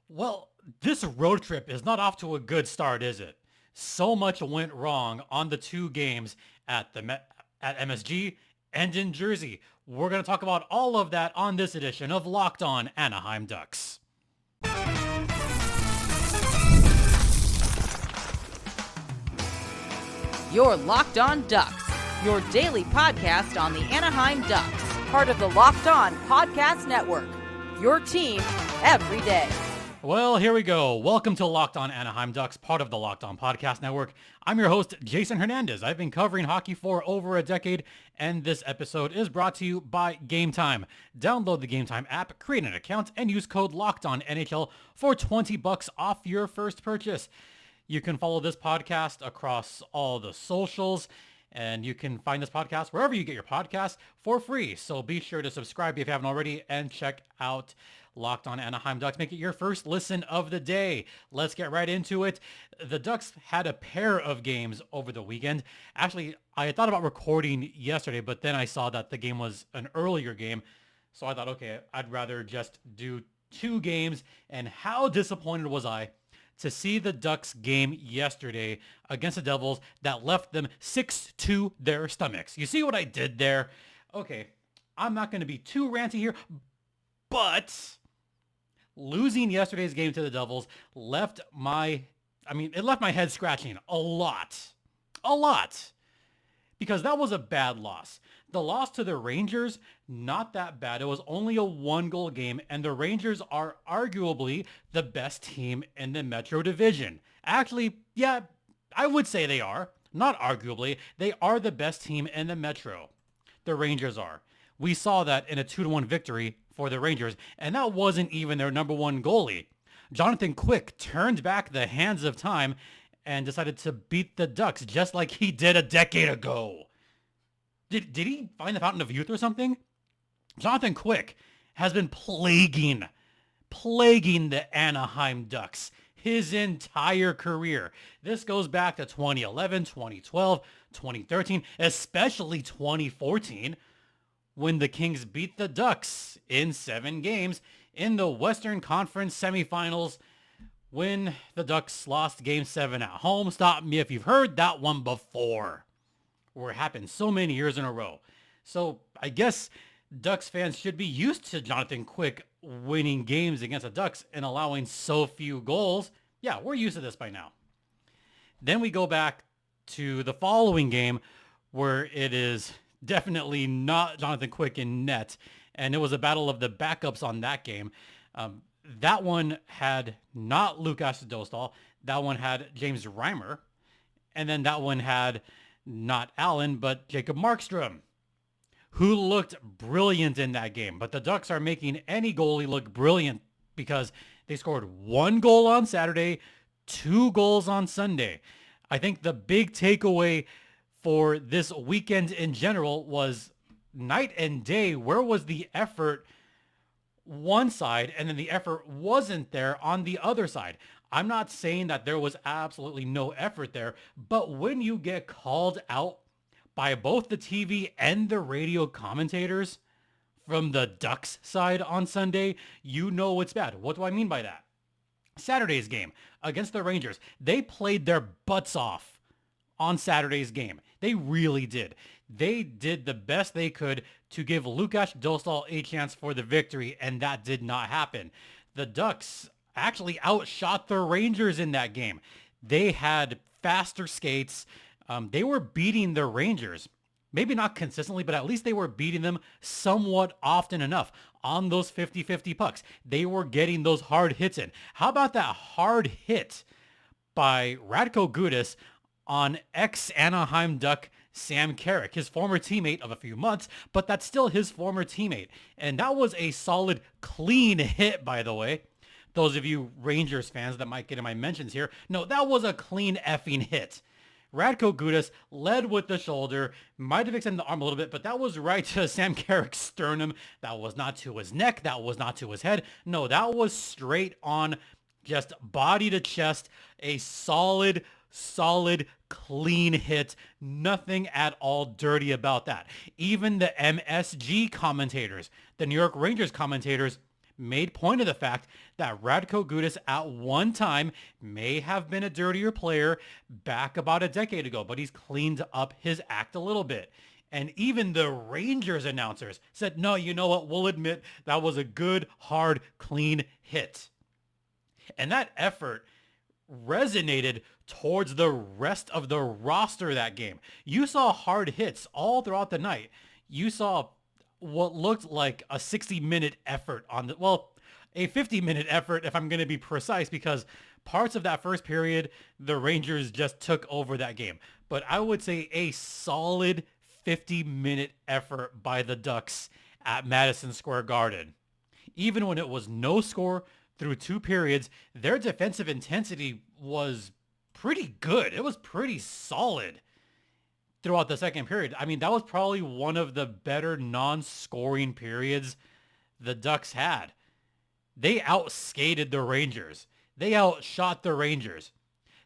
Well, this road trip is not off to a good start, is it? So much went wrong on the two games at MSG and in Jersey. We're going to talk about all of that on this edition of Locked On Anaheim Ducks. You're Locked On Ducks, your daily podcast on the Anaheim Ducks, part of the Locked On Podcast Network, your team every day. Well, here we go. Welcome to Locked On Anaheim Ducks, part of the Locked On Podcast Network. I'm your host, Jason Hernandez. I've been covering hockey for over a decade, and this episode is brought to you by Game Time. Download the Game Time app, create an account, and use code LOCKEDONNHL for $20 off your first purchase. You can follow this podcast across all the socials, and you can find this podcast wherever you get your podcasts for free. So be sure to subscribe if you haven't already, and check out Locked On Anaheim Ducks. Make it your first listen of the day. Let's get right into it. The Ducks had a pair of games over the weekend. Actually, I had thought about recording yesterday, but then I saw that the game was an earlier game. So I thought, okay, I'd rather just do two games. And how disappointed was I to see the Ducks game yesterday against the Devils that left them 6 to their stomachs. You see what I did there? Okay, I'm not going to be too ranty here, but losing yesterday's game to the Devils it left my head scratching a lot. Because that was a bad loss. The loss to the Rangers, not that bad. It was only a one-goal game, and the Rangers are arguably the best team in the Metro Division. Actually, yeah, I would say they are. Not arguably. They are the best team in the Metro. The Rangers are. We saw that in a 2-1 victory for the Rangers, and that wasn't even their number one goalie. Jonathan Quick turned back the hands of time and decided to beat the Ducks just like he did a decade ago. Did he find the fountain of youth or something? Jonathan Quick has been plaguing the Anaheim Ducks his entire career. This goes back to 2011, 2012, 2013, especially 2014, when the Kings beat the Ducks in 7 games in the Western Conference semifinals, when the Ducks lost Game 7 at home. Stop me if you've heard that one before, where it happened so many years in a row. So I guess Ducks fans should be used to Jonathan Quick winning games against the Ducks and allowing so few goals. Yeah, we're used to this by now. Then we go back to the following game, where it is definitely not Jonathan Quick in net, and it was a battle of the backups on that game. That one had not Lukas Dostal. That one had James Reimer. And then that one had not Allen, but Jacob Markstrom, who looked brilliant in that game. But the Ducks are making any goalie look brilliant because they scored 1 goal on Saturday, 2 goals on Sunday. I think the big takeaway for this weekend in general was night and day. Where was the effort one side, and then the effort wasn't there on the other side? I'm not saying that there was absolutely no effort there, but when you get called out by both the TV and the radio commentators from the Ducks side on Sunday, you know it's bad. What do I mean by that? Saturday's game against the Rangers, they played their butts off on Saturday's game. They really did. They did the best they could to give Lukas Dostal a chance for the victory, and that did not happen. The Ducks actually outshot the Rangers in that game. They had faster skates. They were beating the Rangers. Maybe not consistently, but at least they were beating them somewhat often enough on those 50-50 pucks. They were getting those hard hits in. How about that hard hit by Radko Gudas on ex-Anaheim Duck Sam Carrick, his former teammate of a few months, but that's still his former teammate. And that was a solid, clean hit, by the way. Those of you Rangers fans that might get in my mentions here, no, that was a clean effing hit. Radko Gudas led with the shoulder, might have extended the arm a little bit, but that was right to Sam Carrick's sternum. That was not to his neck. That was not to his head. No, that was straight on, just body to chest, a solid, clean hit. Nothing at all dirty about that. Even the MSG commentators, the New York Rangers commentators, made point of the fact that Radko Gudas at one time may have been a dirtier player back about a decade ago, but he's cleaned up his act a little bit. And even the Rangers announcers said, no, you know what? We'll admit that was a good, hard, clean hit. And that effort resonated towards the rest of the roster that game. You saw hard hits all throughout the night. You saw what looked like a 60-minute effort on a 50-minute effort if I'm going to be precise, because parts of that first period, the Rangers just took over that game. But I would say a solid 50-minute effort by the Ducks at Madison Square Garden. Even when it was no score through 2 periods, their defensive intensity was pretty good. It was pretty solid throughout the second period. I mean, that was probably one of the better non-scoring periods the Ducks had. They outskated the Rangers. They outshot the Rangers.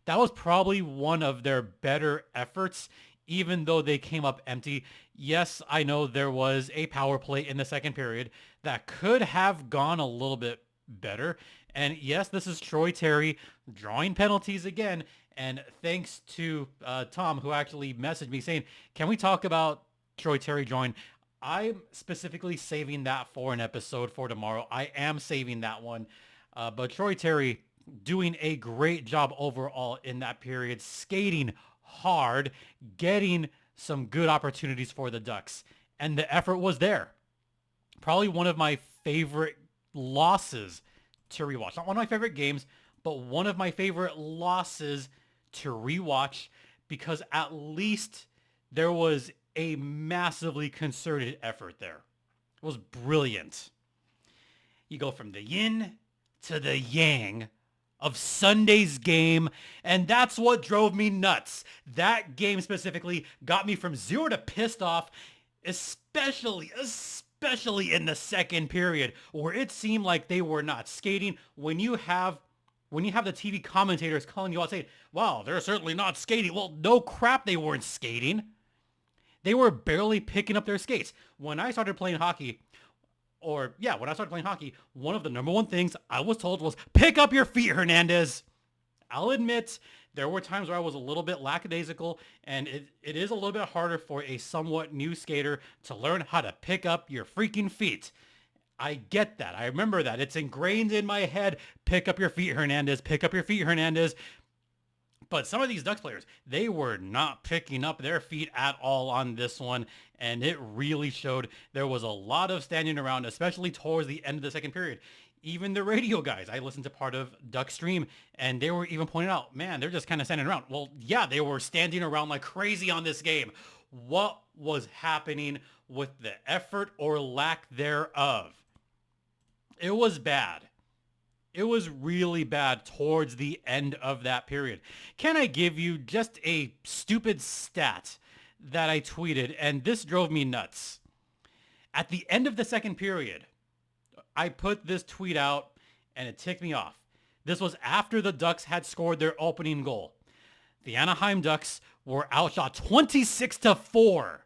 That was probably one of their better efforts, even though they came up empty. Yes, I know there was a power play in the second period that could have gone a little bit better. And yes, this is Troy Terry drawing penalties again. And thanks to Tom, who actually messaged me saying, can we talk about Troy Terry drawing? I'm specifically saving that for an episode for tomorrow. I am saving that one. But Troy Terry doing a great job overall in that period, skating hard, getting some good opportunities for the Ducks. And the effort was there. Probably one of my favorite losses to rewatch. Not one of my favorite games, but one of my favorite losses to rewatch, because at least there was a massively concerted effort there. It was brilliant. You go from the yin to the yang of Sunday's game, and that's what drove me nuts. That game specifically got me from 0 to pissed off, especially in the second period, where it seemed like they were not skating. When you have the TV commentators calling you out saying, wow, they're certainly not skating. Well, no crap, they weren't skating. They were barely picking up their skates. When I started playing hockey, one of the number one things I was told was, pick up your feet, Hernandez. I'll admit, there were times where I was a little bit lackadaisical, and it is a little bit harder for a somewhat new skater to learn how to pick up your freaking feet. I get that. I remember that. It's ingrained in my head. Pick up your feet, Hernandez. Pick up your feet, Hernandez. But some of these Ducks players, they were not picking up their feet at all on this one, and it really showed. There was a lot of standing around, especially towards the end of the second period. Even the radio guys, I listened to part of Duck Stream, and they were even pointing out, man, they're just kind of standing around. Well, yeah, they were standing around like crazy on this game. What was happening with the effort or lack thereof? It was bad. It was really bad towards the end of that period. Can I give you just a stupid stat that I tweeted, and this drove me nuts. At the end of the second period, I put this tweet out, and it ticked me off. This was after the Ducks had scored their opening goal. The Anaheim Ducks were outshot 26-4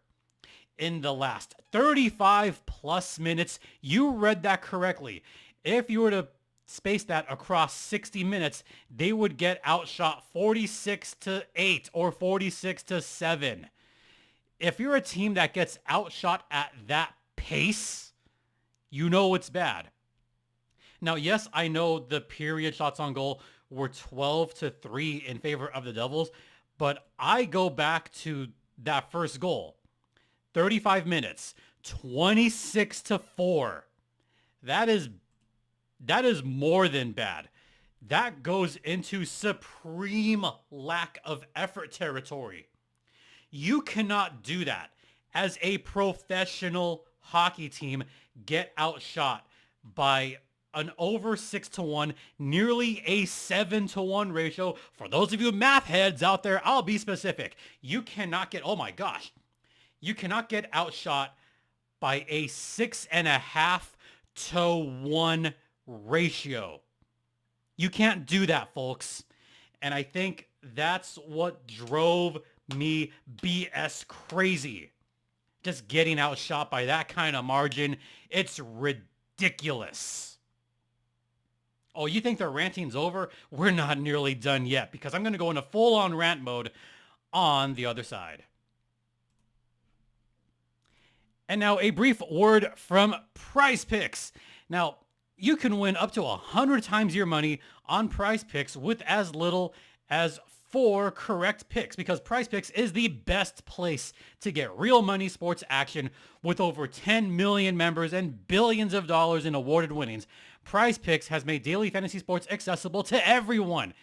in the last 35 plus minutes. You read that correctly. If you were to space that across 60 minutes, they would get outshot 46-8 or 46-7. If you're a team that gets outshot at that pace, you know it's bad. Now, yes, I know the period shots on goal were 12-3 in favor of the Devils, but I go back to that first goal. 35 minutes, 26-4. That is more than bad. That goes into supreme lack of effort territory. You cannot do that as a professional hockey team, get outshot by an over 6-1, nearly a 7-1 ratio. For those of you math heads out there, I'll be specific. You cannot get outshot by a 6.5-1 ratio. You can't do that, folks. And I think that's what drove me BS crazy. Just getting outshot by that kind of margin. It's ridiculous. Oh, you think the ranting's over? We're not nearly done yet because I'm going to go into full-on rant mode on the other side. And now a brief word from Prize Picks. Now, you can win up to 100 times your money on Prize Picks with as little as 4 correct picks, because Prize Picks is the best place to get real money sports action with over 10 million members and billions of dollars in awarded winnings. Prize Picks has made daily fantasy sports accessible to everyone.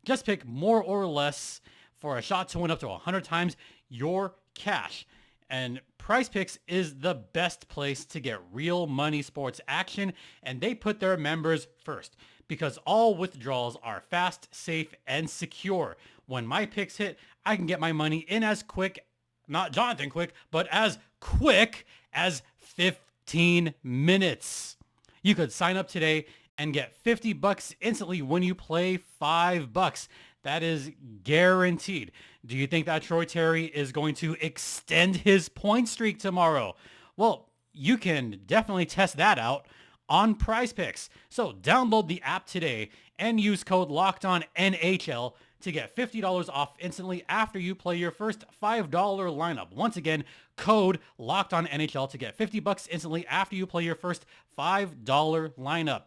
Just pick more or less for a shot to win up to 100 times your cash. And Prize Picks is the best place to get real money sports action, and they put their members first because all withdrawals are fast, safe, and secure. When my picks hit, I can get my money in as quick, not Jonathan quick, but as quick as 15 minutes. You could sign up today and get $50 instantly when you play $5. That is guaranteed. Do you think that Troy Terry is going to extend his point streak tomorrow? Well, you can definitely test that out on Prize Picks. So download the app today and use code LOCKEDONNHL to get $50 off instantly after you play your first $5 lineup. Once again, code LOCKEDONNHL to get $50 instantly after you play your first $5 lineup.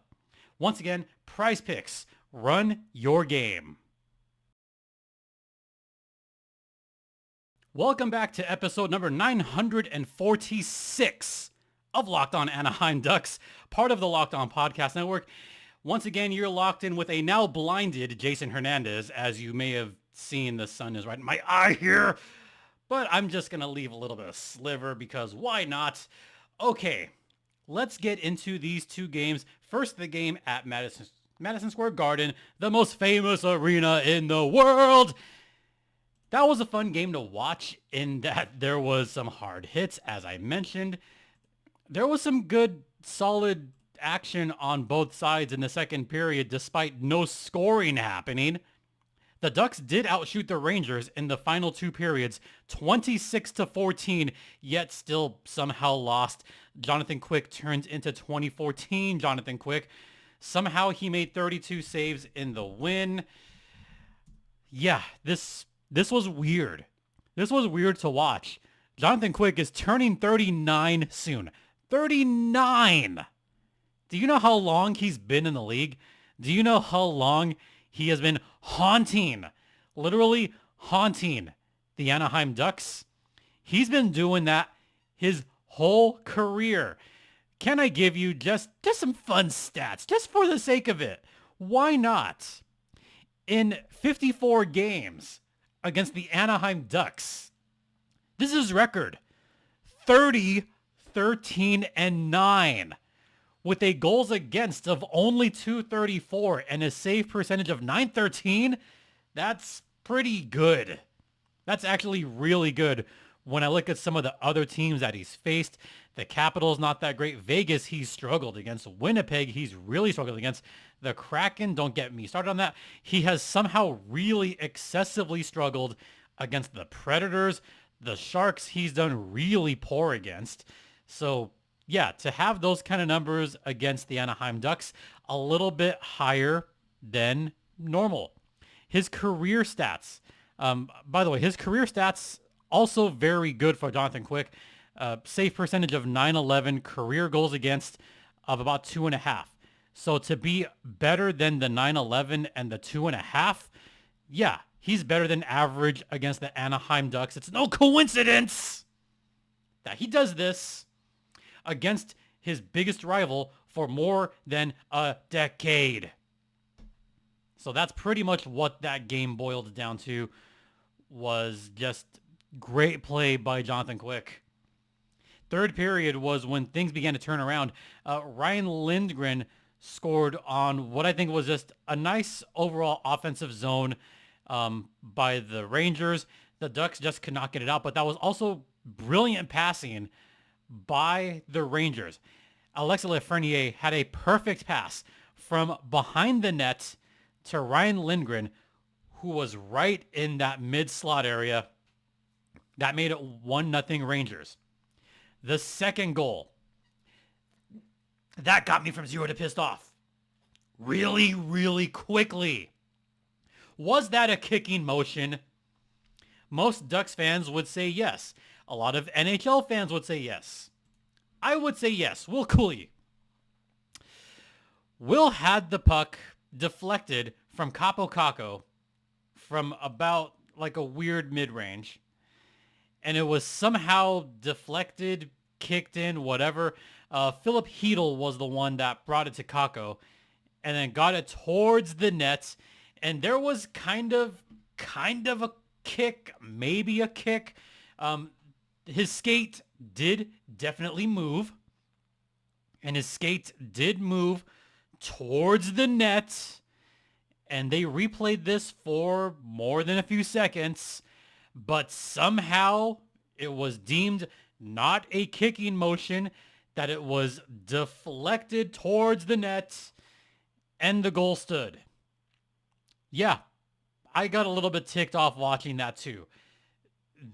Once again, Prize Picks. Run your game. Welcome back to episode number 946 of Locked On Anaheim Ducks, part of the Locked On Podcast Network. Once again, you're locked in with a now blinded Jason Hernandez. As you may have seen, the sun is right in my eye here, but I'm just going to leave a little bit of sliver because why not? Okay, let's get into these two games. First, the game at Madison Square Garden, the most famous arena in the world. That was a fun game to watch in that there was some hard hits, as I mentioned. There was some good, solid action on both sides in the second period, despite no scoring happening. The Ducks did outshoot the Rangers in the final 2 periods, 26-14, yet still somehow lost. Jonathan Quick turns into 2014 Jonathan Quick. Somehow he made 32 saves in the win. Yeah, this was weird. This was weird to watch. Jonathan Quick is turning 39 soon. 39! Do you know how long he's been in the league? Do you know how long he has been haunting, literally haunting the Anaheim Ducks? He's been doing that his whole career. Can I give you just some fun stats, just for the sake of it? Why not? In 54 games against the Anaheim Ducks, this is his record, 30-13-9, with a goals against of only 234 and a save percentage of .913. That's pretty good. That's actually really good. When I look at some of the other teams that he's faced, the Capitals not that great. Vegas, he's struggled against. Winnipeg, he's really struggled against. The Kraken, don't get me started on that. He has somehow really excessively struggled against the Predators. The Sharks, he's done really poor against. So yeah, to have those kind of numbers against the Anaheim Ducks, a little bit higher than normal. His career stats, by the way, his career stats also very good for Jonathan Quick. Save percentage of .911, career goals against of about 2.5. So to be better than the .911 and the 2.5, yeah, he's better than average against the Anaheim Ducks. It's no coincidence that he does this against his biggest rival for more than a decade. So that's pretty much what that game boiled down to, was just great play by Jonathan Quick. Third period was when things began to turn around. Ryan Lindgren scored on what I think was just a nice overall offensive zone by the Rangers. The Ducks just could not get it out, but that was also brilliant passing by the Rangers. Alexis Lafreniere had a perfect pass from behind the net to Ryan Lindgren, who was right in that mid-slot area. That made it 1-0 Rangers. The second goal, that got me from 0 to pissed off. really, really quickly. Was that a kicking motion? Most Ducks fans would say yes. A lot of NHL fans would say yes. I would say yes. Will Cooley. Will had the puck deflected from Capo Caco from about like a weird mid-range. And it was somehow deflected, kicked in, whatever. Philip Hedel was the one that brought it to Caco and then got it towards the net. And there was kind of a kick, maybe a kick. His skate did definitely move. And his skate did move towards the net. And they replayed this for more than a few seconds. But somehow it was deemed not a kicking motion, that it was deflected towards the net, and the goal stood. Yeah, I got a little bit ticked off watching that too.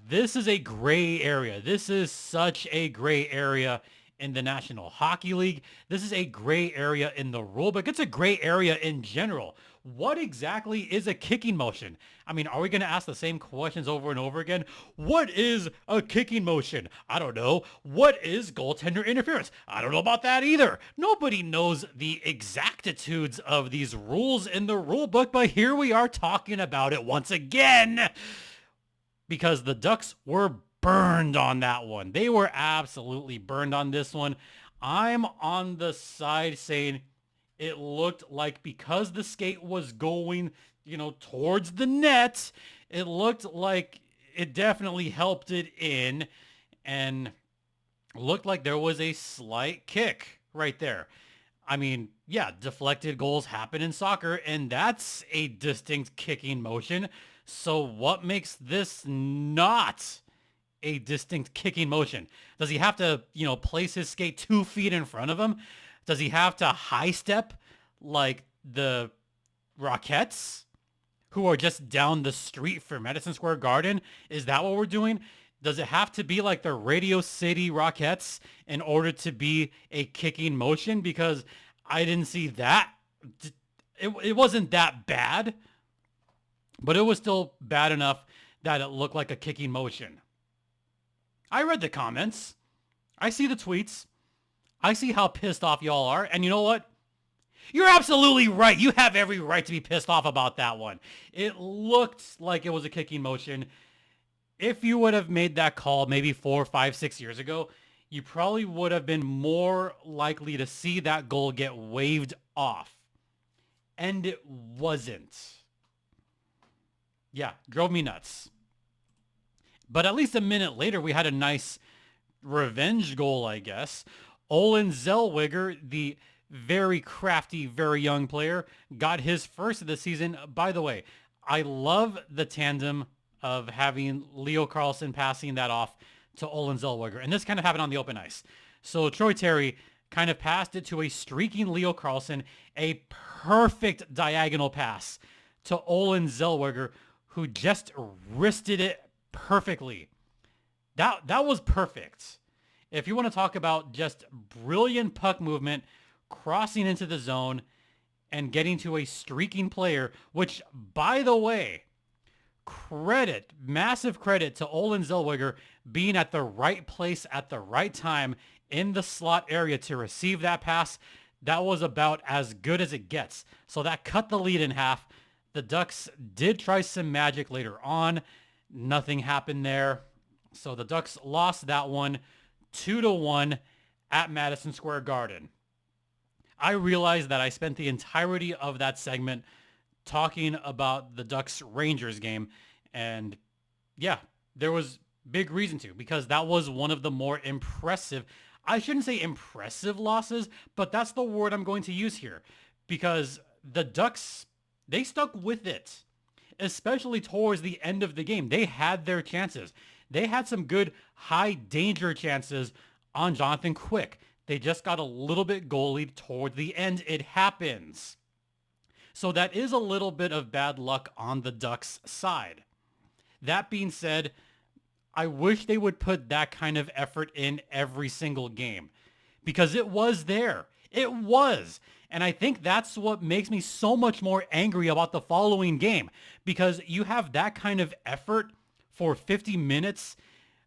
This is a gray area. This is such a gray area in the National Hockey League. This is a gray area in the rulebook. It's a gray area in general. What exactly is a kicking motion? I mean, are we going to ask the same questions over and over again? What is a kicking motion? I don't know. What is goaltender interference? I don't know about that either. Nobody knows the exactitudes of these rules in the rulebook, but here we are talking about it once again because the Ducks were burned on that one. They were absolutely burned on this one. I'm on the side saying it looked like because the skate was going, towards the net, it looked like it definitely helped it in and looked like there was a slight kick right there. I mean, yeah, deflected goals happen in soccer, and that's a distinct kicking motion. So what makes this not a distinct kicking motion? Does he have to, place his skate 2 feet in front of him? Does he have to high step like the Rockettes who are just down the street from Madison Square Garden? Is that what we're doing? Does it have to be like the Radio City Rockettes in order to be a kicking motion? Because I didn't see that. It wasn't that bad, but it was still bad enough that it looked like a kicking motion. I read the comments. I see the tweets. I see how pissed off y'all are. And you know what? You're absolutely right. You have every right to be pissed off about that one. It looked like it was a kicking motion. If you would have made that call maybe 4, 5, 6 years ago, you probably would have been more likely to see that goal get waved off. And it wasn't. Yeah, drove me nuts. But at least a minute later, we had a nice revenge goal, I guess. Olen Zellweger, the very crafty, very young player, got his first of the season. By the way, I love the tandem of having Leo Carlsson passing that off to Olen Zellweger. And this kind of happened on the open ice. So Troy Terry kind of passed it to a streaking Leo Carlsson, a perfect diagonal pass to Olen Zellweger, who just wristed it perfectly. That was perfect. If you want to talk about just brilliant puck movement, crossing into the zone and getting to a streaking player, which, by the way, massive credit to Olen Zellweger being at the right place at the right time in the slot area to receive that pass. That was about as good as it gets. So that cut the lead in half. The Ducks did try some magic later on. Nothing happened there. So the Ducks lost that one 2-1 at Madison Square Garden. I realized that I spent the entirety of that segment talking about the Ducks-Rangers game. And yeah, there was big reason to, because that was one of the more impressive, I shouldn't say impressive losses, but that's the word I'm going to use here. Because the Ducks, they stuck with it, especially towards the end of the game. They had their chances. They had some good high danger chances on Jonathan Quick. They just got a little bit goalied toward the end. It happens. So that is a little bit of bad luck on the Ducks side. That being said, I wish they would put that kind of effort in every single game, because it was there. It was. And I think that's what makes me so much more angry about the following game, because you have that kind of effort for 50 minutes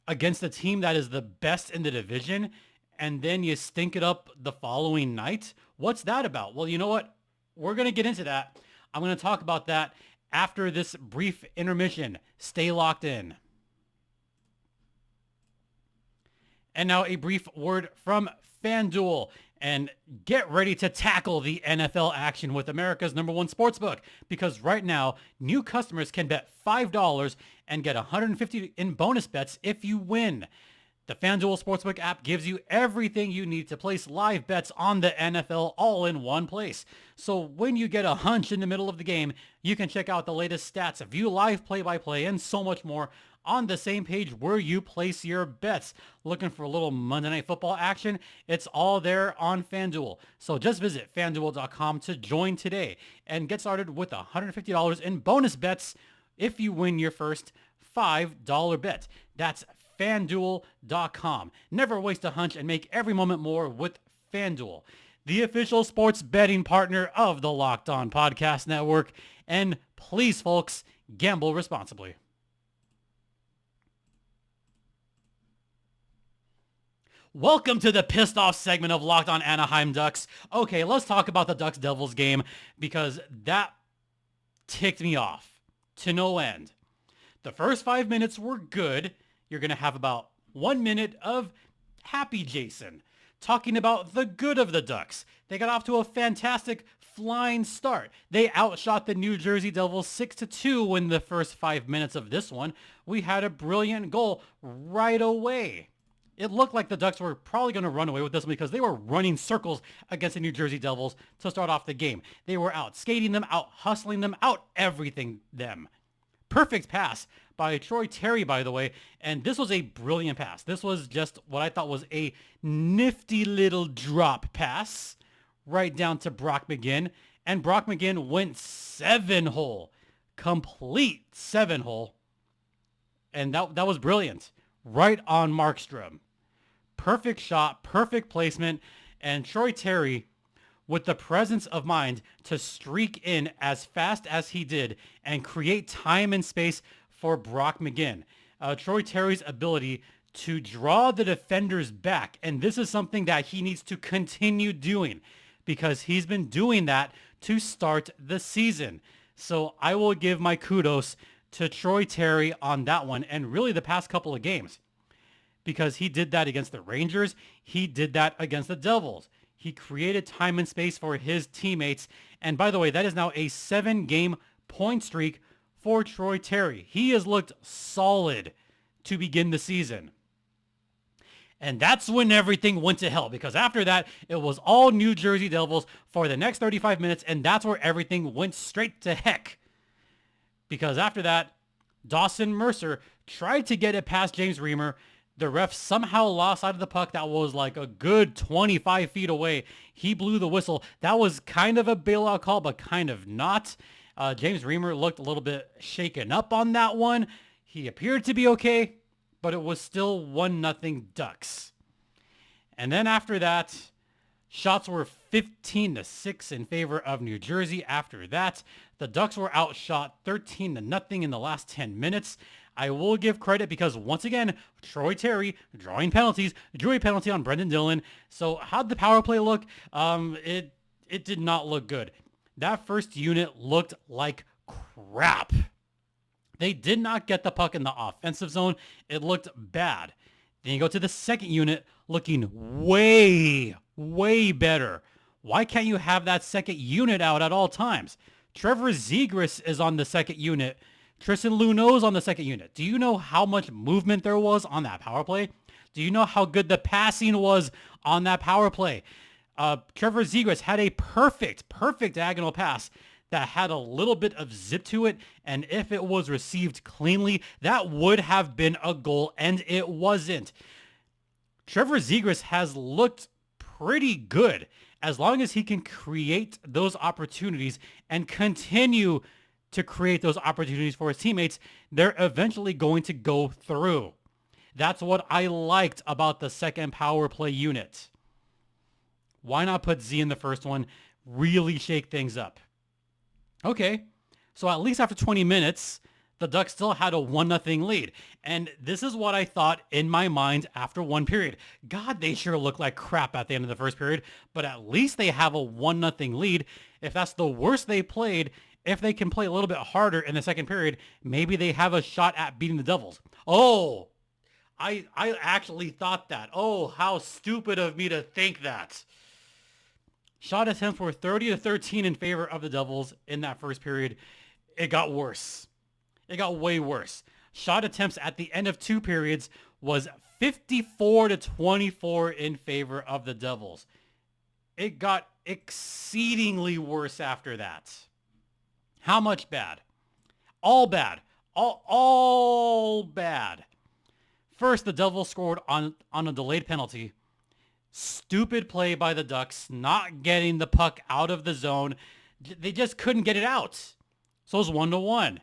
against a team that is the best in the division, and then you stink it up the following night. What's that about? Well, you know what? We're going to get into that. I'm going to talk about that after this brief intermission. Stay locked in. And now a brief word from FanDuel. And get ready to tackle the NFL action with America's #1 sportsbook, because right now, new customers can bet $5 and get $150 in bonus bets if you win. The FanDuel Sportsbook app gives you everything you need to place live bets on the NFL all in one place. So when you get a hunch in the middle of the game, you can check out the latest stats, view live play-by-play, and so much more on the same page where you place your bets. Looking for a little Monday Night Football action? It's all there on FanDuel. So just visit FanDuel.com to join today and get started with $150 in bonus bets if you win your first $5 bet. That's FanDuel.com. Never waste a hunch and make every moment more with FanDuel, the official sports betting partner of the Locked On Podcast Network. And please, folks, gamble responsibly. Welcome to the pissed off segment of Locked On Anaheim Ducks. Okay, let's talk about the Ducks Devils game, because that ticked me off to no end. The first 5 minutes were good. You're going to have about 1 minute of happy Jason talking about the good of the Ducks. They got off to a fantastic flying start. They outshot the New Jersey Devils 6-2 in the first 5 minutes of this one. We had a brilliant goal right away. It looked like the Ducks were probably going to run away with this one, because they were running circles against the New Jersey Devils to start off the game. They were out skating them, out hustling them, out everything them. Perfect pass by Troy Terry, by the way, and this was a brilliant pass. This was just what I thought was a nifty little drop pass right down to Brock McGinn, and Brock McGinn went 7-hole, complete 7-hole, and that was brilliant. Right on Markstrom. Perfect shot, perfect placement, and Troy Terry, with the presence of mind to streak in as fast as he did and create time and space for Brock McGinn. Troy Terry's ability to draw the defenders back, and this is something that he needs to continue doing, because he's been doing that to start the season. So I will give my kudos to Troy Terry on that one, and really the past couple of games, because he did that against the Rangers. He did that against the Devils. He created time and space for his teammates. And by the way, that is now a 7-game point streak for Troy Terry. He has looked solid to begin the season. And that's when everything went to hell, because after that, it was all New Jersey Devils for the next 35 minutes, and that's where everything went straight to heck. Because after that, Dawson Mercer tried to get it past James Reimer. The ref somehow lost sight of the puck that was like a good 25 feet away. He blew the whistle. That was kind of a bailout call, but kind of not. James Reimer looked a little bit shaken up on that one. He appeared to be okay, but it was still 1-0 Ducks. And then after that, shots were 15-6 in favor of New Jersey. After that, the Ducks were outshot 13-0 in the last 10 minutes. I will give credit because, once again, Troy Terry drawing penalties, drew a penalty on Brendan Dillon. So how'd the power play look? It did not look good. That first unit looked like crap. They did not get the puck in the offensive zone. It looked bad. Then you go to the second unit, looking way, way better. Why can't you have that second unit out at all times? Trevor Zegras is on the second unit. Tristan Luneau's on the second unit. Do you know how much movement there was on that power play? Do you know how good the passing was on that power play? Trevor Zegras had a perfect diagonal pass that had a little bit of zip to it, and if it was received cleanly, that would have been a goal, and it wasn't. Trevor Zegras has looked pretty good as long as he can create those opportunities and continue to create those opportunities for his teammates. They're eventually going to go through. That's what I liked about the second power play unit. Why not put Z in the first one? Really shake things up. Okay, so at least after 20 minutes, the Ducks still had a 1-0 lead. And this is what I thought in my mind after one period. God, they sure look like crap at the end of the first period, but at least they have a 1-0 lead. If that's the worst they played, if they can play a little bit harder in the second period, maybe they have a shot at beating the Devils. Oh, I actually thought that. Oh, how stupid of me to think that. Shot attempts were 30-13 in favor of the Devils in that first period. It got worse. It got way worse. Shot attempts at the end of two periods was 54-24 in favor of the Devils. It got exceedingly worse after that. How much bad? All bad. All bad. First, the Devils scored on a delayed penalty. Stupid play by the Ducks, not getting the puck out of the zone. They just couldn't get it out. So it was 1-1.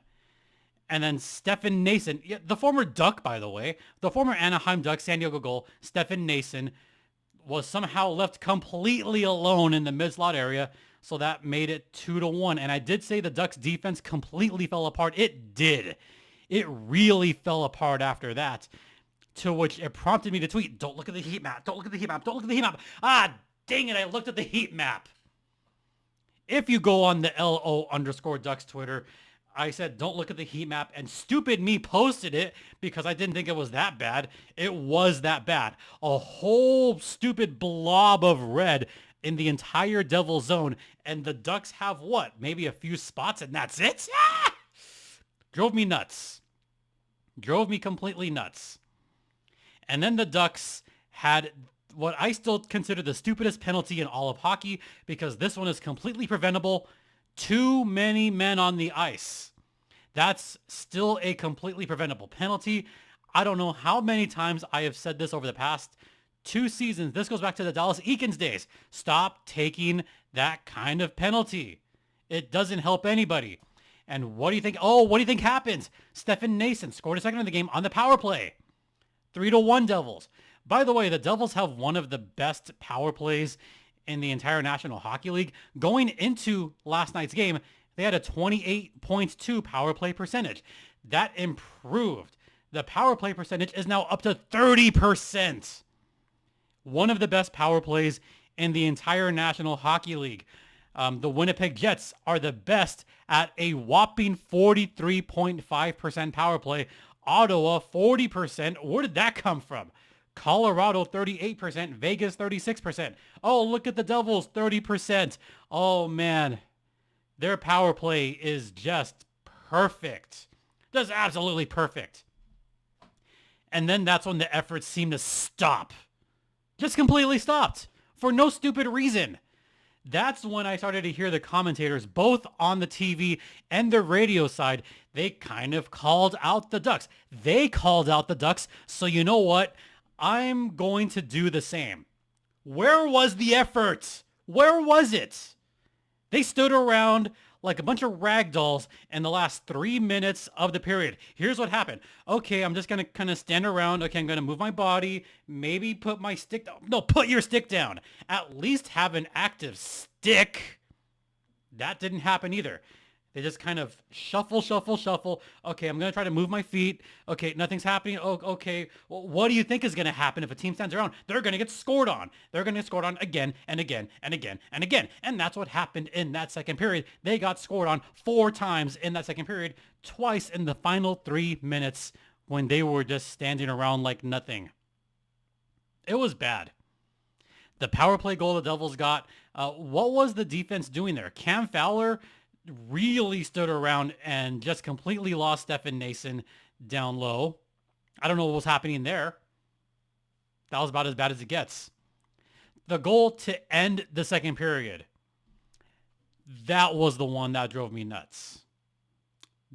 And then Stefan Nason, the former Duck, by the way, the former Anaheim Ducks San Diego goal, Stefan Nason, was somehow left completely alone in the mid-slot area. So that made it 2-1. And I did say the Ducks defense completely fell apart. It did. It really fell apart after that. To which it prompted me to tweet, don't look at the heat map. Don't look at the heat map. Don't look at the heat map. Ah, dang it. I looked at the heat map. If you go on the LO_Ducks Twitter, I said, don't look at the heat map. And stupid me posted it because I didn't think it was that bad. It was that bad. A whole stupid blob of red in the entire Devil zone. And the Ducks have what? Maybe a few spots and that's it? Ah! Drove me nuts. Drove me completely nuts. And then the Ducks had what I still consider the stupidest penalty in all of hockey because this one is completely preventable. Too many men on the ice. That's still a completely preventable penalty. I don't know how many times I have said this over the past 2 seasons. This goes back to the Dallas Eakins days. Stop taking that kind of penalty. It doesn't help anybody. And what do you think? Oh, what do you think happens? Stefan Nason scored a second in the game on the power play. 3-1 Devils. By the way, the Devils have one of the best power plays in the entire National Hockey League. Going into last night's game, they had a 28.2 power play percentage. That improved. The power play percentage is now up to 30%. One of the best power plays in the entire National Hockey League. The Winnipeg Jets are the best at a whopping 43.5% power play. Ottawa, 40%. Where did that come from? Colorado, 38%. Vegas, 36%. Oh, look at the Devils, 30%. Oh, man. Their power play is just perfect. Just absolutely perfect. And then that's when the efforts seem to stop. Just completely stopped. For no stupid reason. That's when I started to hear the commentators, both on the TV and the radio side, they kind of called out the Ducks. They called out the Ducks, so you know what? I'm going to do the same. Where was the effort? Where was it? They stood around like a bunch of ragdolls in the last 3 minutes of the period. Here's what happened. Okay, I'm just going to kind of stand around. Okay, I'm going to move my body. Maybe put my stick down. No, put your stick down. At least have an active stick. That didn't happen either. They just kind of shuffle. Okay, I'm going to try to move my feet. Okay, nothing's happening. Oh, okay. Well, what do you think is going to happen if a team stands around? They're going to get scored on. They're going to get scored on again and again and again and again. And that's what happened in that second period. They got scored on 4 times in that second period, twice in the final 3 minutes when they were just standing around like nothing. It was bad. The power play goal the Devils got, what was the defense doing there? Cam Fowler really stood around and just completely lost Stefan Nason down low. I don't know what was happening there. That was about as bad as it gets. The goal to end the second period, that was the one that drove me nuts.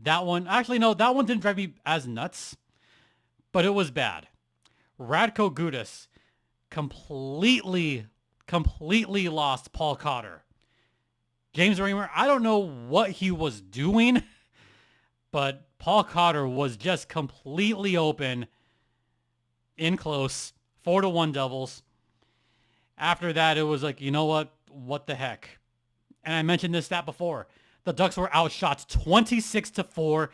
That one, actually no, that one didn't drive me as nuts, but it was bad. Radko Gudas completely lost Paul Cotter. James Reimer, I don't know what he was doing, but Paul Cotter was just completely open in close. 4-1 Devils. After that, it was like, you know what? What the heck? And I mentioned this stat before. The Ducks were outshot 26-4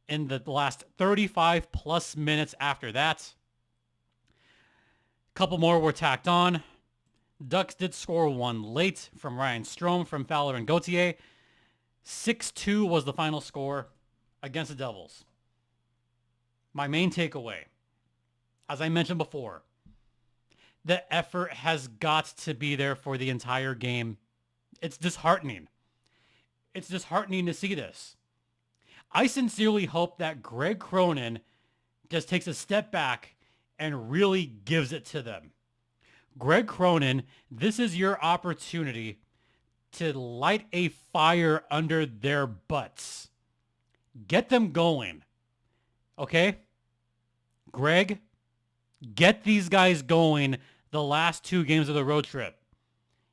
in the last 35 plus minutes after that. A couple more were tacked on. Ducks did score one late from Ryan Strome, from Fowler and Gauthier. 6-2 was the final score against the Devils. My main takeaway, as I mentioned before, the effort has got to be there for the entire game. It's disheartening. It's disheartening to see this. I sincerely hope that Greg Cronin just takes a step back and really gives it to them. Greg Cronin, this is your opportunity to light a fire under their butts. Get them going. Okay? Greg, get these guys going the last two games of the road trip.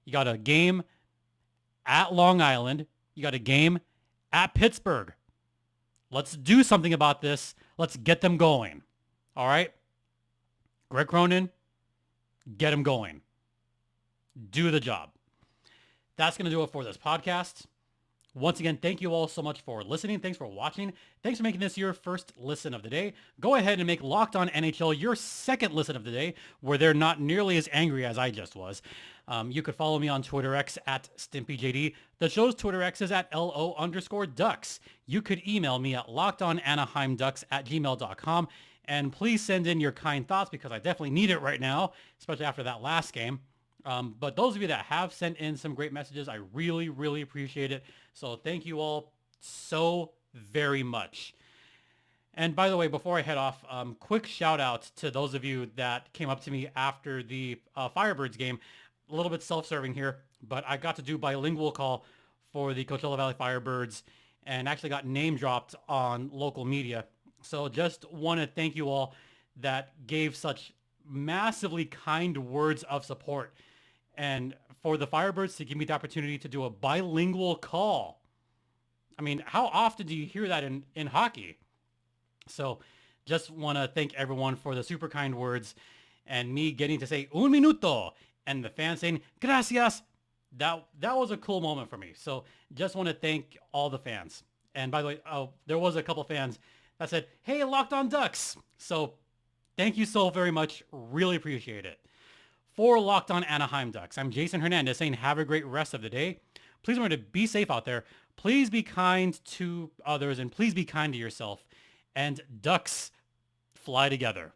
You got a game at Long Island. You got a game at Pittsburgh. Let's do something about this. Let's get them going. All right? Greg Cronin, get them going. Do the job. That's going to do it for this podcast. Once again, thank you all so much for listening. Thanks for watching. Thanks for making this your first listen of the day. Go ahead and make Locked On NHL your second listen of the day, where they're not nearly as angry as I just was. You could follow me on Twitter X at StimpyJD. The show's Twitter X is at LO_Ducks. You could email me at lockedonanaheimducks@gmail.com. And please send in your kind thoughts, because I definitely need it right now, especially after that last game. But those of you that have sent in some great messages, I really, really appreciate it. So thank you all so very much. And by the way, before I head off, quick shout out to those of you that came up to me after the Firebirds game. A little bit self-serving here, but I got to do bilingual call for the Coachella Valley Firebirds and actually got name dropped on local media. So just want to thank you all that gave such massively kind words of support. And for the Firebirds to give me the opportunity to do a bilingual call. I mean, how often do you hear that in hockey? So just want to thank everyone for the super kind words and me getting to say un minuto and the fans saying gracias. That was a cool moment for me. So just want to thank all the fans. And by the way, there was a couple fans that said, hey, Locked On Ducks. So thank you so very much. Really appreciate it. For Locked On Anaheim Ducks, I'm Jason Hernandez saying have a great rest of the day. Please remember to be safe out there. Please be kind to others, and please be kind to yourself. And Ducks fly together.